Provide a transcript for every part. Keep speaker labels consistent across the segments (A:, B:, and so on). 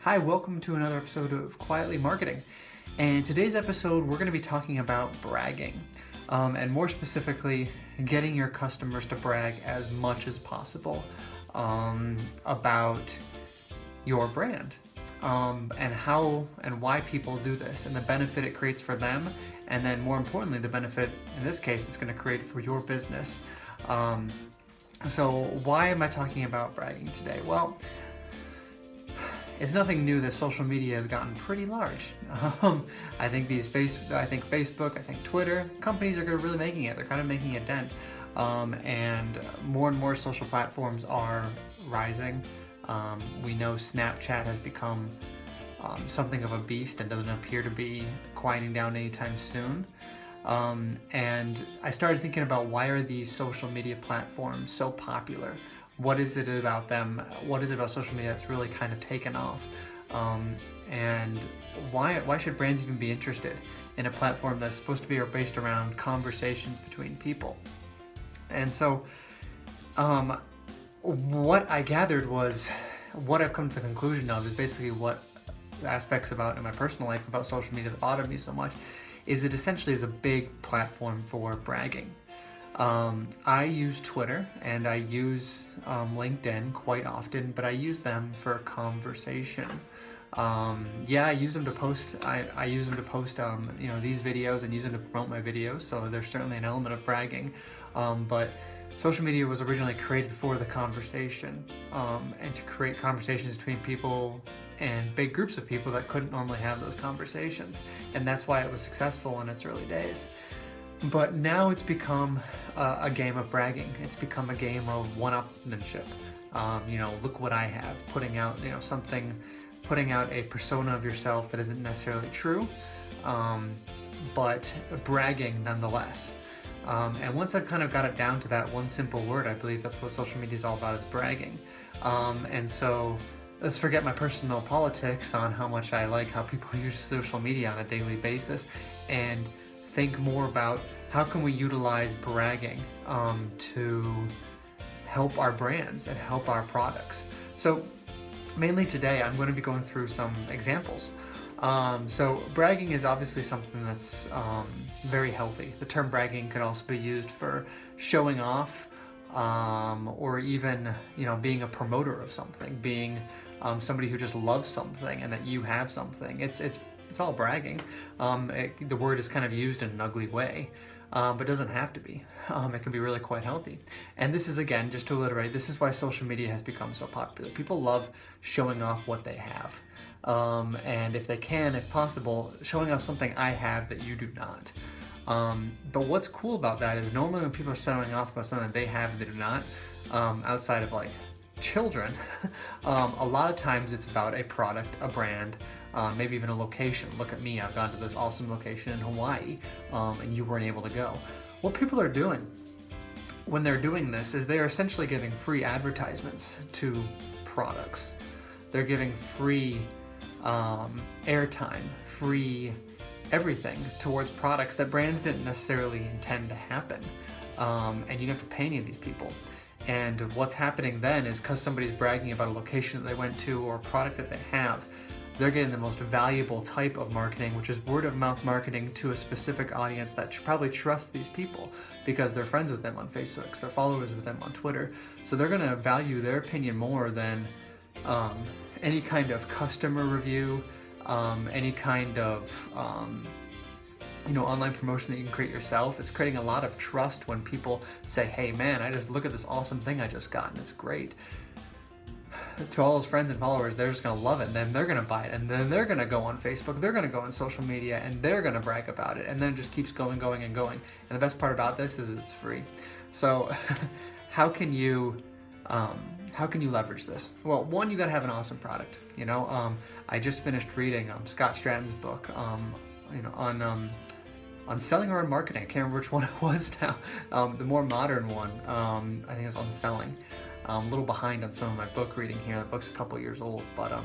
A: Hi, welcome to another episode of Quietly Marketing. And today's episode, we're going to be talking about bragging, and more specifically, getting your customers to brag as much as possible about your brand, and how and why people do this, and the benefit it creates for them, and then more importantly, the benefit in this case it's going to create for your business. So why am I talking about bragging today? Well, it's nothing new that social media has gotten pretty large. I think Facebook, I think Twitter, companies are really making it. They're kind of making a dent, and more social platforms are rising. We know Snapchat has become something of a beast and doesn't appear to be quieting down anytime soon. And I started thinking about, why are these social media platforms so popular? What is it about them? What is it about social media that's really kind of taken off? And why should brands even be interested in a platform that's supposed to be based around conversations between people? And so what I gathered was, what I've come to the conclusion of is basically what aspects about in my personal life about social media that bother me so much, is it essentially is a big platform for bragging. I use Twitter and I use LinkedIn quite often, but I use them for conversation. I use them to post. I use them to post, these videos, and use them to promote my videos. So there's certainly an element of bragging, but social media was originally created for the conversation, and to create conversations between people and big groups of people that couldn't normally have those conversations, and that's why it was successful in its early days. But now it's become a game of bragging. It's become a game of one-upmanship. Look what I have. Putting out, putting out a persona of yourself that isn't necessarily true, but bragging nonetheless. And once I've kind of got it down to that one simple word, I believe that's what social media is all about, is bragging. And so let's forget my personal politics on how much I like how people use social media on a daily basis, and think more about how can we utilize bragging to help our brands and help our products. So mainly today I'm going to be going through some examples. So bragging is obviously something that's very healthy. The term bragging can also be used for showing off, or even being a promoter of something, being somebody who just loves something and that you have something. It's all bragging. The word is kind of used in an ugly way, but it doesn't have to be. It can be really quite healthy. And this is, again, just to reiterate, this is why social media has become so popular. People love showing off what they have. And if they can, if possible, showing off something I have that you do not. But what's cool about that is, normally when people are showing off about something they have that they do not, outside of like children, a lot of times it's about a product, a brand, maybe even a location. Look at me, I've gone to this awesome location in Hawaii, and you weren't able to go. What people are doing when they're doing this is they're essentially giving free advertisements to products. They're giving free airtime, free everything towards products that brands didn't necessarily intend to happen. And you don't have to pay any of these people. And what's happening then is, because somebody's bragging about a location that they went to or a product that they have, they're getting the most valuable type of marketing, which is word of mouth marketing to a specific audience that probably trusts these people because they're friends with them on Facebook, they're followers with them on Twitter. So they're going to value their opinion more than any kind of customer review, any kind of online promotion that you can create yourself. It's creating a lot of trust when people say, hey man, I just look at this awesome thing I just got and it's great. To all those friends and followers, they're just going to love it, and then they're going to buy it, and then they're going to go on Facebook, they're going to go on social media, and they're going to brag about it, and then it just keeps going and going. And the best part about this is it's free. So how can you leverage this? Well, one, you got to have an awesome product. I just finished reading Scott Stratton's book on selling or on marketing. I can't remember which one it was now. The more modern one, I think it was on selling. I'm a little behind on some of my book reading here. The book's a couple years old, but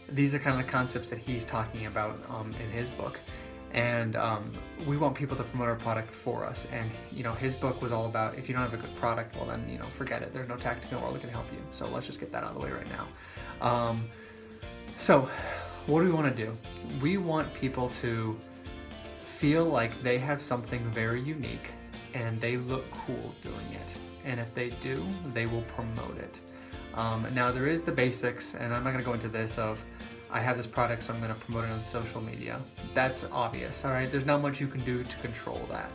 A: these are kind of the concepts that he's talking about in his book. and we want people to promote our product for us. And his book was all about, if you don't have a good product, well then forget it. There's no tactic in the world that can help you. So let's just get that out of the way right now. So what do we want to do? We want people to feel like they have something very unique and they look cool doing it. And if they do, they will promote it. Now there is the basics, and I'm not going to go into this of, I have this product, so I'm going to promote it on social media. That's obvious, all right? There's not much you can do to control that.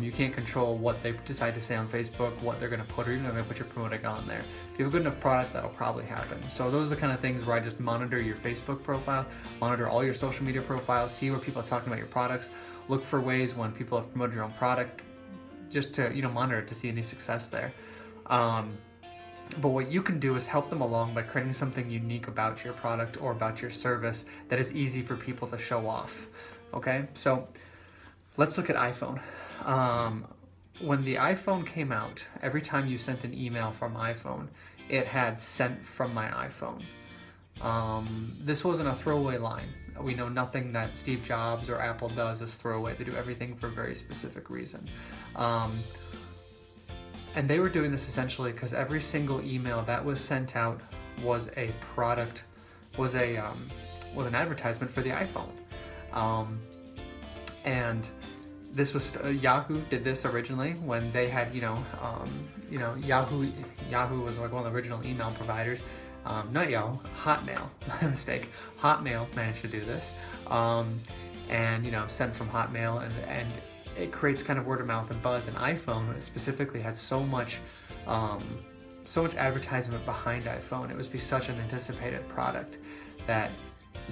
A: You can't control what they decide to say on Facebook, what they're going to put, or even if they're going to put your promoting on there. If you have a good enough product, that'll probably happen. So those are the kind of things where I just monitor your Facebook profile, monitor all your social media profiles, see where people are talking about your products, look for ways when people have promoted your own product, just to monitor it to see any success there. But what you can do is help them along by creating something unique about your product or about your service that is easy for people to show off. Okay, so let's look at iPhone. When the iPhone came out, every time you sent an email from iPhone, it had "sent from my iPhone." This wasn't a throwaway line. We know nothing that Steve Jobs or Apple does is throwaway. They do everything for a very specific reason. And they were doing this essentially because every single email that was sent out was a product, was an advertisement for the iPhone. And this was Yahoo did this originally when they had Yahoo was like one of the original email providers. Not Yahoo, Hotmail. My mistake. Hotmail managed to do this, and sent from Hotmail, and it creates kind of word of mouth and buzz. And iPhone specifically had so much advertisement behind iPhone. It was such an anticipated product that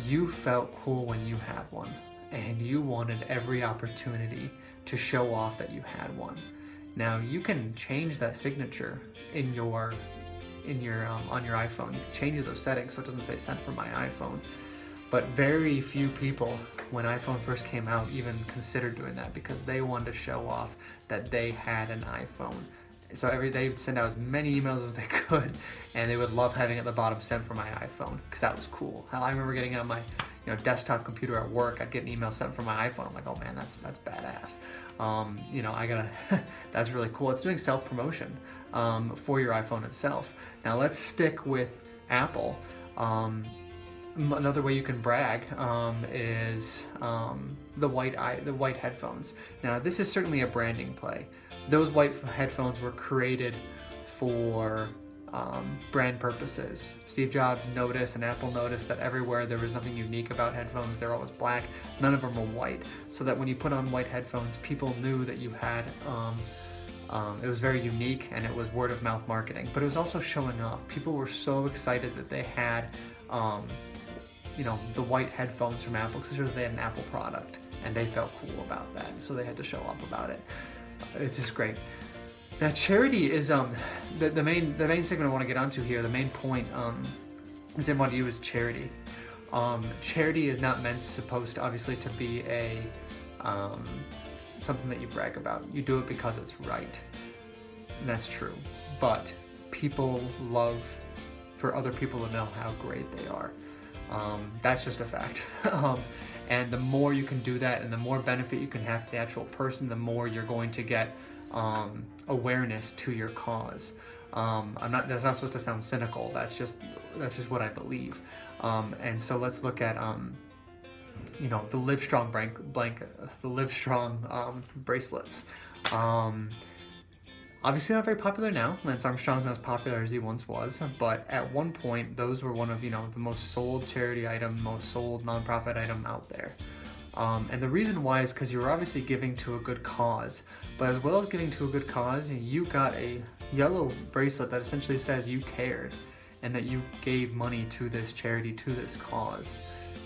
A: you felt cool when you had one, and you wanted every opportunity to show off that you had one. Now you can change that signature on your iPhone. You can change those settings so it doesn't say "sent from my iPhone." But very few people, when iPhone first came out, even considered doing that because they wanted to show off that they had an iPhone. So they would send out as many emails as they could, and they would love having at the bottom "sent from my iPhone" because that was cool. I remember getting it on my desktop computer at work. I'd get an email sent from my iPhone. I'm like, oh man, that's badass. That's really cool. It's doing self-promotion for your iPhone itself. Now let's stick with Apple. Another way you can brag is the white headphones. Now this is certainly a branding play. Those white headphones were created for brand purposes. Steve Jobs noticed and Apple noticed that everywhere there was nothing unique about headphones. They're always black. None of them were white. So that when you put on white headphones, people knew that you had it was very unique, and it was word of mouth marketing. But it was also showing off. People were so excited that they had the white headphones from Apple because they had an Apple product, and they felt cool about that, so they had to show off about it. It's just great. Now charity is the main segment I want to get onto here. The main point is I want to use charity. Charity is not supposed obviously to be a something that you brag about. You do it because it's right, and that's true. But people love for other people to know how great they are. That's just a fact. And the more you can do that, and the more benefit you can have to the actual person, the more you're going to get awareness to your cause. That's not supposed to sound cynical. That's just what I believe. And so let's look at the Livestrong the Livestrong bracelets. Obviously not very popular now. Lance Armstrong's not as popular as he once was, but at one point those were one of the most sold charity item, most sold nonprofit item out there. And the reason why is because you were obviously giving to a good cause, but as well as giving to a good cause, you got a yellow bracelet that essentially says you cared and that you gave money to this charity, to this cause,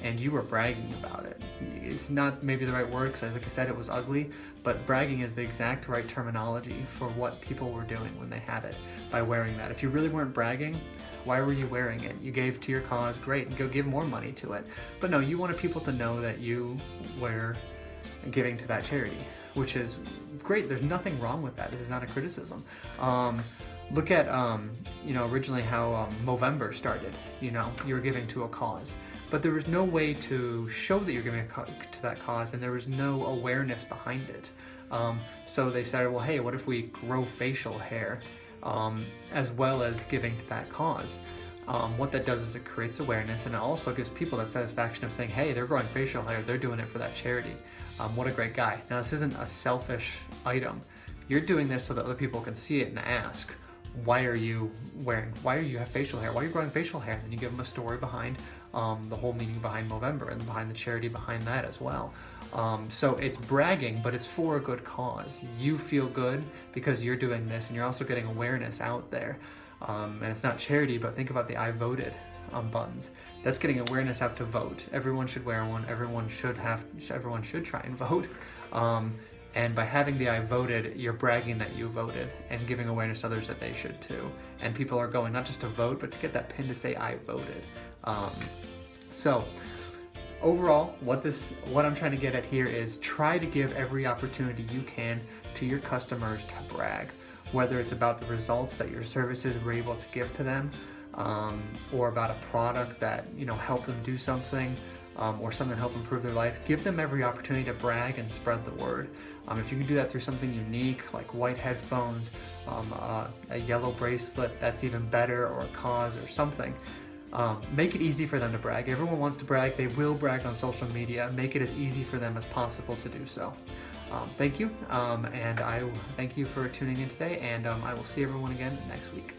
A: and you were bragging about it. It's not maybe the right word because, like I said, it was ugly, but bragging is the exact right terminology for what people were doing when they had it by wearing that. If you really weren't bragging, why were you wearing it? You gave to your cause, great, and go give more money to it. But no, you wanted people to know that you were giving to that charity, which is great. There's nothing wrong with that. This is not a criticism. Look at originally how Movember started. You were giving to a cause. but there was no way to show that you're giving to that cause, and there was no awareness behind it. So they said, well, hey, what if we grow facial hair as well as giving to that cause? What that does is it creates awareness, and it also gives people that satisfaction of saying, hey, they're growing facial hair, they're doing it for that charity. What a great guy. Now, this isn't a selfish item. You're doing this so that other people can see it and ask, why are you have facial hair? Why are you growing facial hair? And then you give them a story behind the whole meaning behind Movember and behind the charity behind that as well. So it's bragging, but it's for a good cause. You feel good because you're doing this, and you're also getting awareness out there. And it's not charity, but think about the I voted buttons. That's getting awareness out to vote. Everyone should wear one. Everyone should try and vote. And by having the I voted, you're bragging that you voted and giving awareness to others that they should too. And people are going not just to vote, but to get that pin to say I voted. So overall, what I'm trying to get at here is try to give every opportunity you can to your customers to brag, whether it's about the results that your services were able to give to them, or about a product that helped them do something, or something to help improve their life. Give them every opportunity to brag and spread the word. If you can do that through something unique like white headphones, a yellow bracelet, that's even better, or a cause or something. Make it easy for them to brag. Everyone wants to brag. They will brag on social media. Make it as easy for them as possible to do so. Thank you, and I thank you for tuning in today, and I will see everyone again next week.